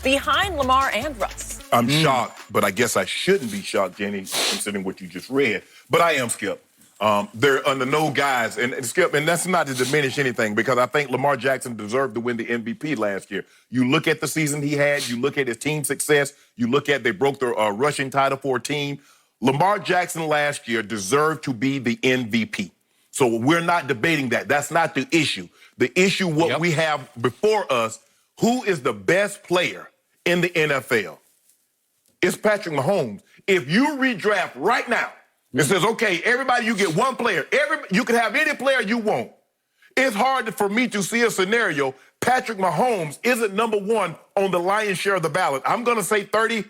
behind Lamar and Russ. I'm shocked, but I guess I shouldn't be shocked, Jenny, considering what you just read. But I am, Skip. They're under no guise, and Skip, and that's not to diminish anything, because I think Lamar Jackson deserved to win the MVP last year. You look at the season he had, you look at his team success, you look at they broke the rushing title for a team. Lamar Jackson last year deserved to be the MVP. So we're not debating that. That's not the issue. The issue, what we have before us, who is the best player in the NFL? It's Patrick Mahomes. If you redraft right now, it says, okay, everybody, you get one player. You can have any player you want. It's hard for me to see a scenario. Patrick Mahomes isn't number one on the lion's share of the ballot. I'm going to say 30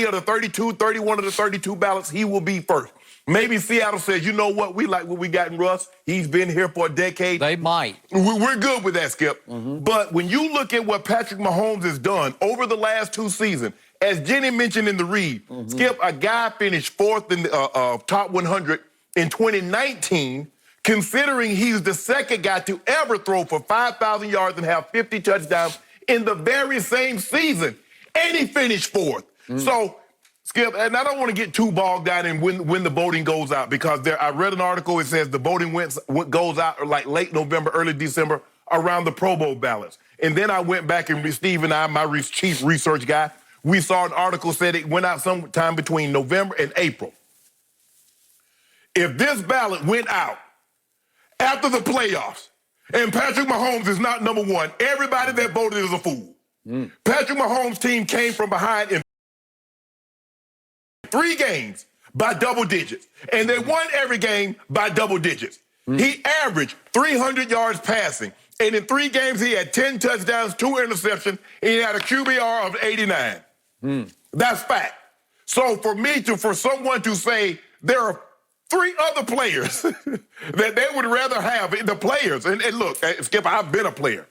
of the 32, 31 of the 32 ballots, he will be first. Maybe Seattle says, you know what, we like what we got in Russ. He's been here for a decade. They might. We're good with that, Skip. But when you look at what Patrick Mahomes has done over the last 2 seasons, as Jenny mentioned in the read, Skip, a guy finished 4th in the top 100 in 2019, considering he's the second guy to ever throw for 5,000 yards and have 50 touchdowns in the very same season. And he finished 4th. So, Skip, and I don't want to get too bogged down in when the voting goes out, because I read an article, it says the voting goes out like late November, early December, around the Pro Bowl ballots. And then I went back, and Steve and I, my chief research guy, we saw an article said it went out sometime between November and April. If this ballot went out after the playoffs and Patrick Mahomes is not number one, everybody that voted is a fool. Patrick Mahomes' team came from behind in 3 games by double digits, and they won every game by double digits. He averaged 300 yards passing, and in 3 games he had 10 touchdowns, 2 interceptions, and he had a QBR of 89. That's fact. So for someone to say there are 3 other players that they would rather have, the players, and look, Skip, I've been a player,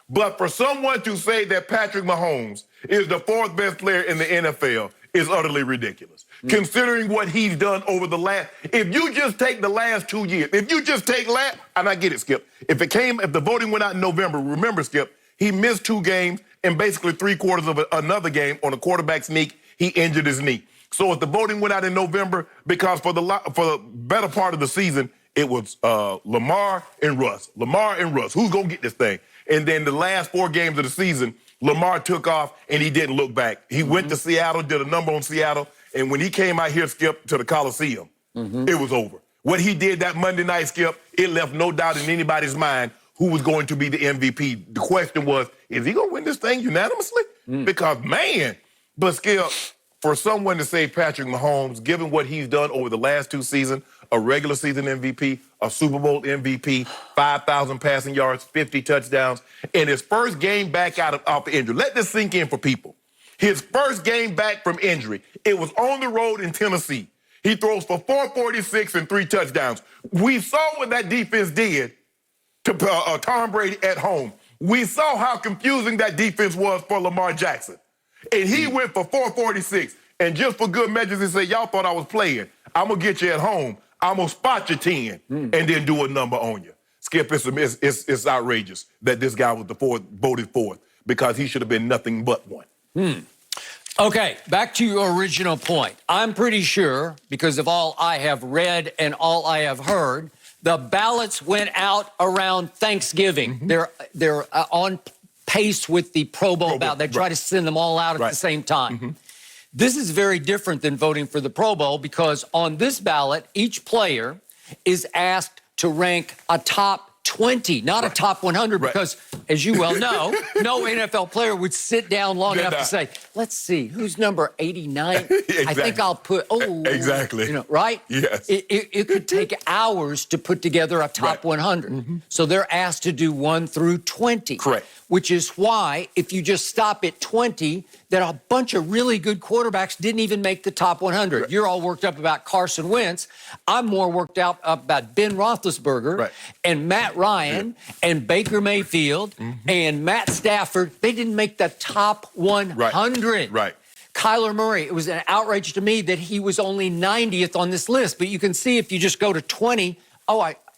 but for someone to say that Patrick Mahomes is the 4th best player in the NFL is utterly ridiculous, considering what he's done over the last, if you just take the last 2 years, if you just take and I get it, Skip, if the voting went out in November, remember, Skip, he missed 2 games and basically 3/4 of another game on a quarterback sneak, he injured his knee. So if the voting went out in November, because for the better part of the season, it was Lamar and Russ. Lamar and Russ, who's going to get this thing? And then the last 4 games of the season, Lamar took off, and he didn't look back. He went to Seattle, did a number on Seattle, and when he came out here, Skip, to the Coliseum, it was over. What he did that Monday night, Skip, it left no doubt in anybody's mind who was going to be the MVP. The question was, is he going to win this thing unanimously? Because, man, but Skip, for someone to say Patrick Mahomes, given what he's done over the last 2 seasons, a regular season MVP, a Super Bowl MVP, 5,000 passing yards, 50 touchdowns, and his first game back off the injury. Let this sink in for people. His first game back from injury, it was on the road in Tennessee. He throws for 446 and 3 touchdowns. We saw what that defense did to Tom Brady at home. We saw how confusing that defense was for Lamar Jackson. And he went for 446. And just for good measures, he said, y'all thought I was playing. I'm going to get you at home. I'm going to spot your 10 and then do a number on you. Skip, it's outrageous that this guy was voted 4th, because he should have been nothing but 1. Okay, back to your original point. I'm pretty sure, because of all I have read and all I have heard, the ballots went out around Thanksgiving. They're on pace with the Pro Bowl ballot. They try to send them all out at the same time. This is very different than voting for the Pro Bowl, because on this ballot, each player is asked to rank a top 20, not a top 100, because, as you well know, no NFL player would sit down long enough to say, let's see, who's number 89? I think I'll put, exactly. You know, right? Yes. It could take hours to put together a top 100. So they're asked to do 1 through 20. Correct. Which is why, if you just stop at 20, that a bunch of really good quarterbacks didn't even make the top 100. Right. You're all worked up about Carson Wentz. I'm more worked out about Ben Roethlisberger and Matt Ryan and Baker Mayfield and Matt Stafford. They didn't make the top 100. Kyler Murray, it was an outrage to me that he was only 90th on this list. But you can see if you just go to 20,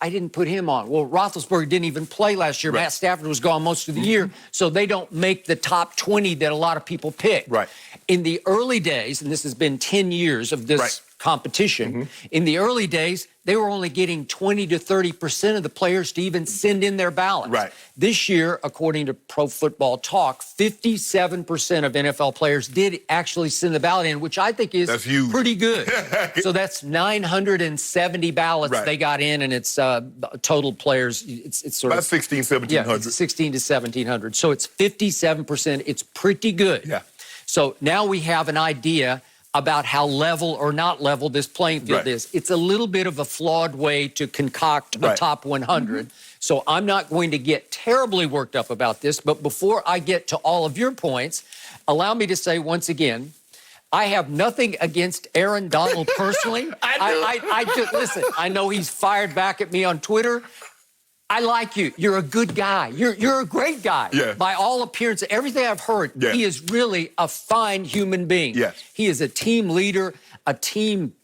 I didn't put him on. Well, Roethlisberger didn't even play last year. Right. Matt Stafford was gone most of the year, so they don't make the top 20 that a lot of people pick. Right. In the early days, and this has been 10 years of this competition, in the early days, they were only getting 20 to 30% of the players to even send in their ballots. Right. This year, according to Pro Football Talk, 57% of NFL players did actually send the ballot in, which I think is That's huge. pretty good. So that's 970 ballots they got in, and it's total players. It's sort about of 16, 1700. yeah, 16 to 1700. So it's 57%. It's pretty good. Yeah. So now we have an idea about how level or not level this playing field is. It's a little bit of a flawed way to concoct a top 100. So I'm not going to get terribly worked up about this, but before I get to all of your points, allow me to say once again, I have nothing against Aaron Donald personally. I just, listen, I know he's fired back at me on Twitter. I like you. You're a good guy. You're a great guy. Yeah. By all appearances, everything I've heard, he is really a fine human being. Yes. He is a team leader, a team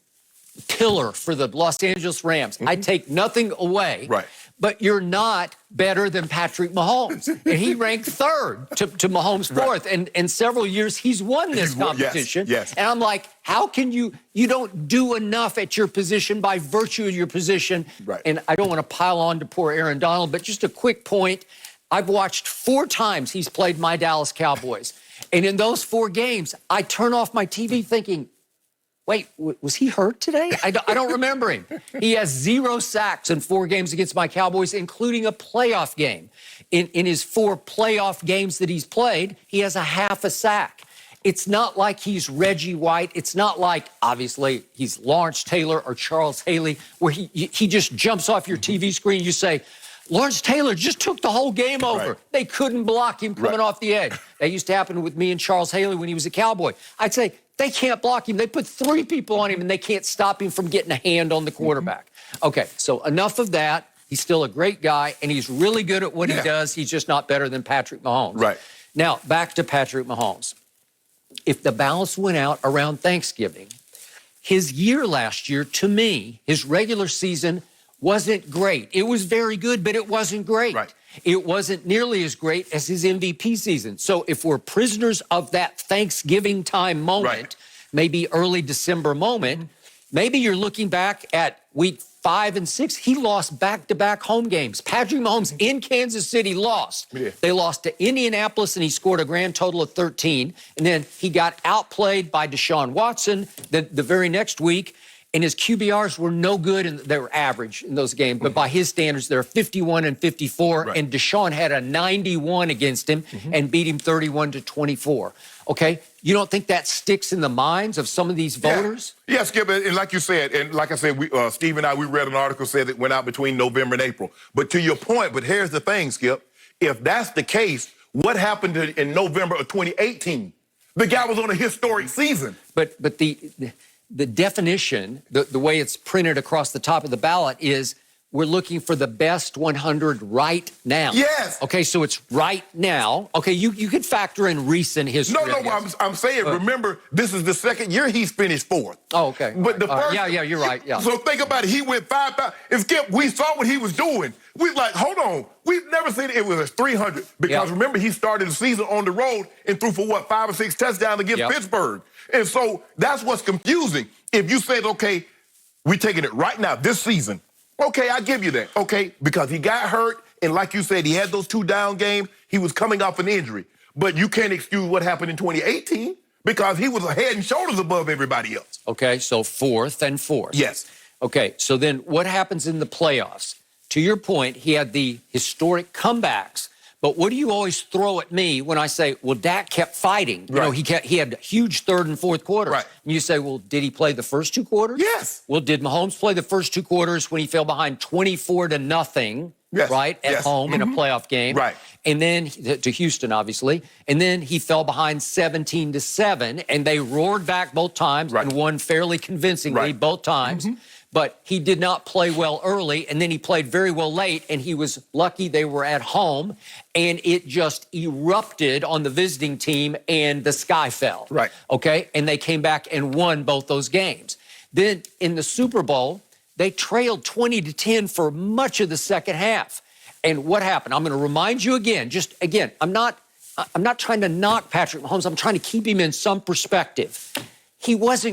pillar for the Los Angeles Rams. I take nothing away. Right. But you're not better than Patrick Mahomes. And he ranked third to Mahomes fourth. And several years he's won this competition. Yes. And I'm like, how can you don't do enough at your position by virtue of your position. Right. And I don't want to pile on to poor Aaron Donald, but just a quick point. I've watched 4 times he's played my Dallas Cowboys. And in those 4 games, I turn off my TV thinking, wait, was he hurt today? I don't remember him. He has 0 sacks in 4 games against my Cowboys, including a playoff game. In his 4 playoff games that he's played, he has a half a sack. It's not like he's Reggie White. It's not like, obviously, he's Lawrence Taylor or Charles Haley, where he just jumps off your TV screen. You say, Lawrence Taylor just took the whole game over. Right. They couldn't block him coming off the edge. That used to happen with me and Charles Haley when he was a Cowboy. I'd say, they can't block him. They put 3 people on him, and they can't stop him from getting a hand on the quarterback. Okay, so enough of that. He's still a great guy, and he's really good at what he does. He's just not better than Patrick Mahomes. Right. Now, back to Patrick Mahomes. If the ballots went out around Thanksgiving, his year last year, to me, his regular season wasn't great. It was very good, but it wasn't great. Right. It wasn't nearly as great as his MVP season. So if we're prisoners of that Thanksgiving time moment, maybe early December moment, maybe you're looking back at week 5 and 6. He lost back-to-back home games. Patrick Mahomes in Kansas City lost. Yeah. They lost to Indianapolis, and he scored a grand total of 13. And then he got outplayed by Deshaun Watson the very next week. And his QBRs were no good, and they were average in those games. But by his standards, they're 51 and 54. And Deshaun had a 91 against him and beat him 31-24. Okay? You don't think that sticks in the minds of some of these voters? Yeah, Skip, and like you said, and like I said, Steve and I, we read an article said it went out between November and April. But to your point, but here's the thing, Skip. If that's the case, what happened in November of 2018? The guy was on a historic season. But the definition, the way it's printed across the top of the ballot is we're looking for the best 100 right now. Yes. Okay, so it's right now. Okay, you could factor in recent history. No, I'm saying, remember, this is the second year he's finished 4th. Oh, okay. But the first, yeah, you're right. Yeah. So think about it. He went 5,000. And Skip, we saw what he was doing. We like, hold on. We've never seen it was a 300 because remember he started the season on the road and threw for 5 or 6 touchdowns against Pittsburgh. And so that's what's confusing. If you said, okay, we're taking it right now, this season. Okay, I give you that. Okay, because he got hurt, and like you said, he had those 2 down games. He was coming off an injury. But you can't excuse what happened in 2018 because he was a head and shoulders above everybody else. Okay, so 4th and 4th. Yes. Okay, so then what happens in the playoffs? To your point, he had the historic comebacks. But what do you always throw at me when I say, well, Dak kept fighting? You know, he had huge 3rd and 4th quarters. Right. And you say, well, did he play the first 2 quarters? Yes. Well, did Mahomes play the first 2 quarters when he fell behind 24-0, right, at home in a playoff game? Right. And then to Houston, obviously. And then he fell behind 17-7, and they roared back both times and won fairly convincingly both times. But he did not play well early, and then he played very well late, and he was lucky they were at home, and it just erupted on the visiting team, and the sky fell. Right. Okay? And they came back and won both those games. Then in the Super Bowl, They trailed 20-10 for much of the second half. And what happened? I'm going to remind you again, I'm not trying to knock Patrick Mahomes. I'm trying to keep him in some perspective. He wasn't